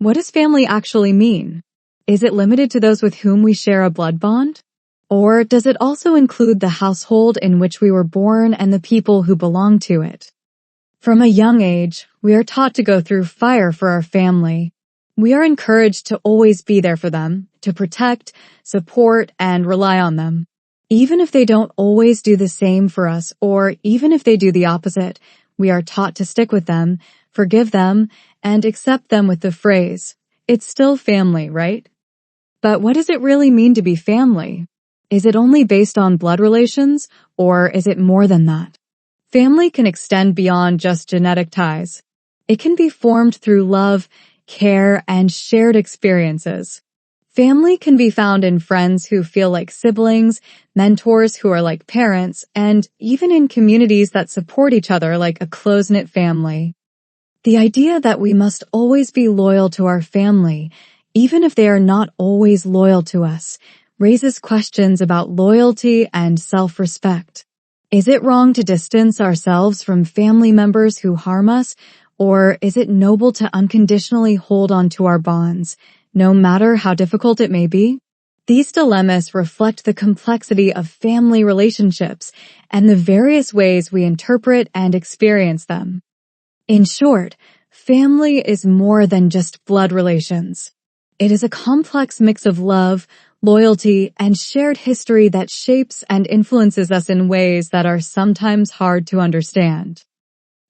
What does family actually mean? Is it limited to those with whom we share a blood bond? Or does it also include the household in which we were born and the people who belong to it? From a young age, we are taught to go through fire for our family. We are encouraged to always be there for them, to protect, support, and rely on them. Even if they don't always do the same for us, or even if they do the opposite, we are taught to stick with them, forgive them, and accept them with the phrase, "It's still family, right?" But what does it really mean to be family? Is it only based on blood relations, or is it more than that? Family can extend beyond just genetic ties. It can be formed through love, care, and shared experiences. Family can be found in friends who feel like siblings, mentors who are like parents, and even in communities that support each other like a close-knit family. The idea that we must always be loyal to our family, even if they are not always loyal to us, raises questions about loyalty and self-respect. Is it wrong to distance ourselves from family members who harm us, or is it noble to unconditionally hold on to our bonds, no matter how difficult it may be? These dilemmas reflect the complexity of family relationships and the various ways we interpret and experience them. In short, family is more than just blood relations. It is a complex mix of love, loyalty, and shared history that shapes and influences us in ways that are sometimes hard to understand.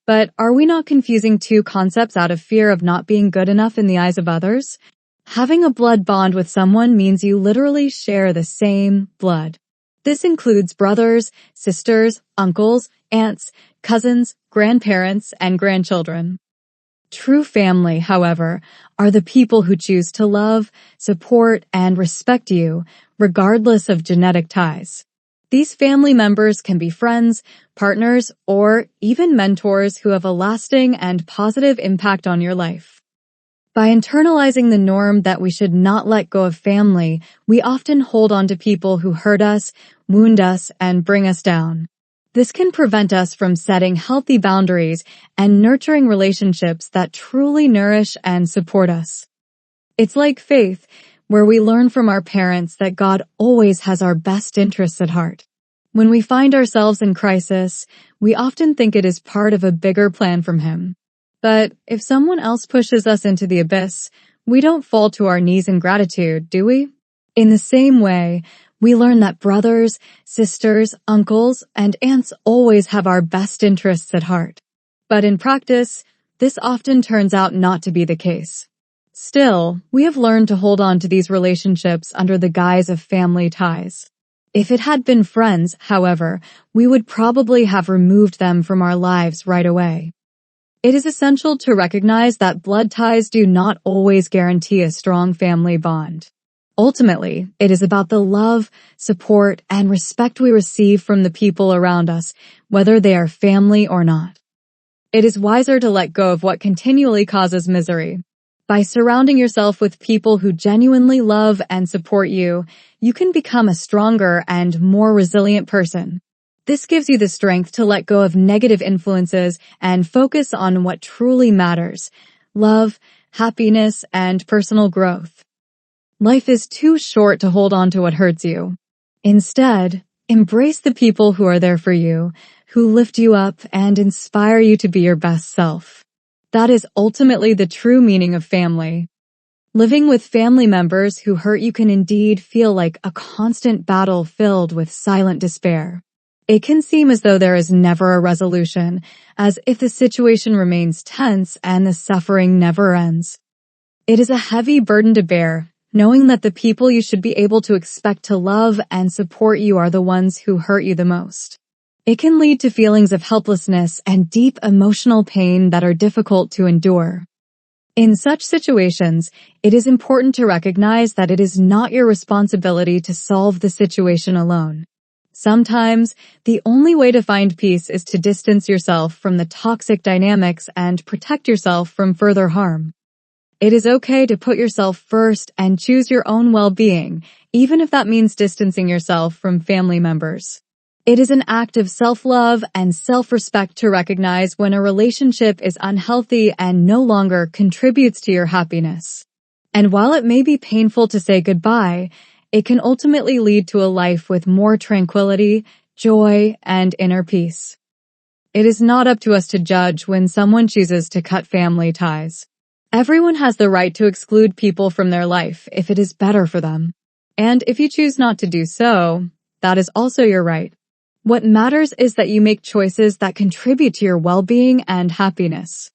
But are we not confusing two concepts out of fear of not being good enough in the eyes of others? Having a blood bond with someone means you literally share the same blood. This includes brothers, sisters, uncles, aunts, cousins, grandparents, and grandchildren. True family, however, are the people who choose to love, support, and respect you, regardless of genetic ties. These family members can be friends, partners, or even mentors who have a lasting and positive impact on your life. By internalizing the norm that we should not let go of family, we often hold on to people who hurt us, wound us, and bring us down. This can prevent us from setting healthy boundaries and nurturing relationships that truly nourish and support us. It's like faith, where we learn from our parents that God always has our best interests at heart. When we find ourselves in crisis, we often think it is part of a bigger plan from Him. But if someone else pushes us into the abyss, we don't fall to our knees in gratitude, do we? In the same way, we learn that brothers, sisters, uncles, and aunts always have our best interests at heart. But in practice, this often turns out not to be the case. Still, we have learned to hold on to these relationships under the guise of family ties. If it had been friends, however, we would probably have removed them from our lives right away. It is essential to recognize that blood ties do not always guarantee a strong family bond. Ultimately, it is about the love, support, and respect we receive from the people around us, whether they are family or not. It is wiser to let go of what continually causes misery. By surrounding yourself with people who genuinely love and support you, you can become a stronger and more resilient person. This gives you the strength to let go of negative influences and focus on what truly matters: love, happiness, and personal growth. Life is too short to hold on to what hurts you. Instead, embrace the people who are there for you, who lift you up and inspire you to be your best self. That is ultimately the true meaning of family. Living with family members who hurt you can indeed feel like a constant battle filled with silent despair. It can seem as though there is never a resolution, as if the situation remains tense and the suffering never ends. It is a heavy burden to bear, knowing that the people you should be able to expect to love and support you are the ones who hurt you the most. It can lead to feelings of helplessness and deep emotional pain that are difficult to endure. In such situations, it is important to recognize that it is not your responsibility to solve the situation alone. Sometimes, the only way to find peace is to distance yourself from the toxic dynamics and protect yourself from further harm. It is okay to put yourself first and choose your own well-being, even if that means distancing yourself from family members. It is an act of self-love and self-respect to recognize when a relationship is unhealthy and no longer contributes to your happiness. And while it may be painful to say goodbye, it can ultimately lead to a life with more tranquility, joy, and inner peace. It is not up to us to judge when someone chooses to cut family ties. Everyone has the right to exclude people from their life if it is better for them. And if you choose not to do so, that is also your right. What matters is that you make choices that contribute to your well-being and happiness.